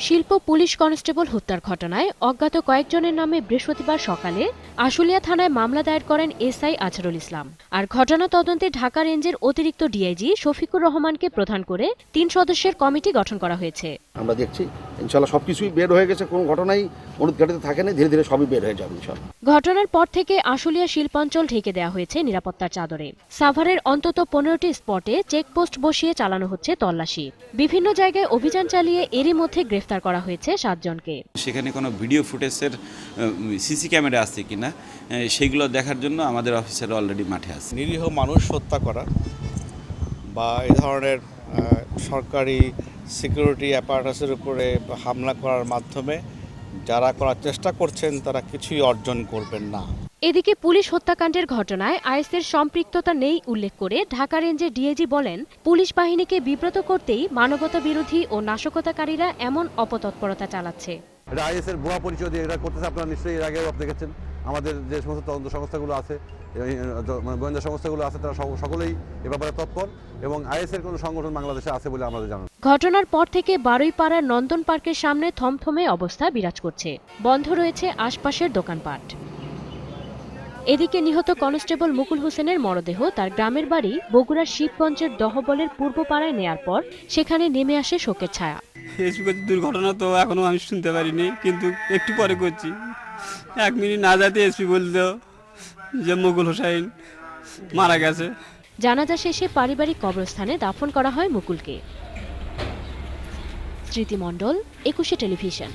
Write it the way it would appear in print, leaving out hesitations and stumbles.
শিল্প police constable হত্যার ঘটনায় অজ্ঞাত কয়েকজনের নামে বৃহস্পতিবার সকালে আশুলিয়া থানায় মামলা দায়ের করেন এসআই আজহারুল ইসলাম। আর ঘটনা তদন্তে ঢাকা রেঞ্জের অতিরিক্ত ডিআইজি শফিকুর রহমানকে প্রধান করে ৩ সদস্যের কমিটি গঠন করা হয়েছে। আমরা দেখছি ইনশাআল্লাহ সবকিছুই বের হয়ে গেছে, কোনো ঘটনাই অনুদ্ঘাটিত থাকে না, ধীরে ধীরে সবই বের হয়ে যাবে ইনশাআল্লাহ। ঘটনার পর থেকে আশুলিয়া শিল্পাঞ্চল ঢেকে দেওয়া হয়েছে নিরাপত্তার চাদরে। সাভারের অন্তত 15টি স্পটে চেকপোস্ট বসিয়ে চালানো হচ্ছে তল্লাশি। বিভিন্ন জায়গায় অভিযান চালিয়ে এরই মধ্যে গ্রেফতার করা হয়েছে 7 জনকে। সেখানে কোনো ভিডিও ফুটেজের সিসি ক্যামেরা আছে কিনা সেইগুলো দেখার জন্য আমাদের অফিসার অলরেডি মাঠে আছে। নিরীহ মানুষ হত্যা করা বা এই ধরনের সরকারি সিকিউরিটি অ্যাপারেটাসের উপরে হামলা করার মাধ্যমে যারা করার চেষ্টা করছেন তারা কিছুই অর্জন করবেন না। এদিকে পুলিশ হত্যাকাণ্ডের ঘটনায় আইএসের সম্পৃক্ততা নেই উল্লেখ করে ঢাকা রেঞ্জের ডিআইজি বলেন, পুলিশ বাহিনীকে বিব্রত করতেই মানবতা বিরোধী ও নাশকতাকারীরা এমন অপতৎপরতা চালাচ্ছে। এটা আইএসের ভুয়া পরিচয় দিয়ে এটা করতেছে। আপনারা নিশ্চয়ই এর আগেও দেখেছেন আমাদের যে সমস্ত তদন্ত সংস্থাগুলো আছে, গোয়েন্দা সংস্থাগুলো আছে, তারা সকলেই এ ব্যাপারে তৎপর এবং আইএসের কোনো সংগঠন বাংলাদেশে আছে বলে আমাদের জানা। ঘটনার পর থেকে বারুইপাড়ার নন্দন পার্কের সামনে থমথমে অবস্থা বিরাজ করছে। বন্ধ রয়েছে আশপাশের দোকানপাট। এদিকে নিহত কনস্টেবল মুকুল হোসেনের মরদেহ তার গ্রামের বাড়ি বগুড়ার শিবগঞ্জের দহবলের পূর্বপাড়ায় নেয়ার পর সেখানে নেমে আসে শোকের ছায়া। দুর্ঘটনা তো এখনো আমি শুনতে পারিনি, কিন্তু একটু পরে করছি। 1 মিনিট না যেতে এসপি বললো যে মুকুল হোসেন মারা গেছে। জানাজা শেষে পারিবারিক কবরস্থানে দাফন করা হয় মুকুলকে। স্মৃতি মণ্ডল, 21 টেলিভিশন।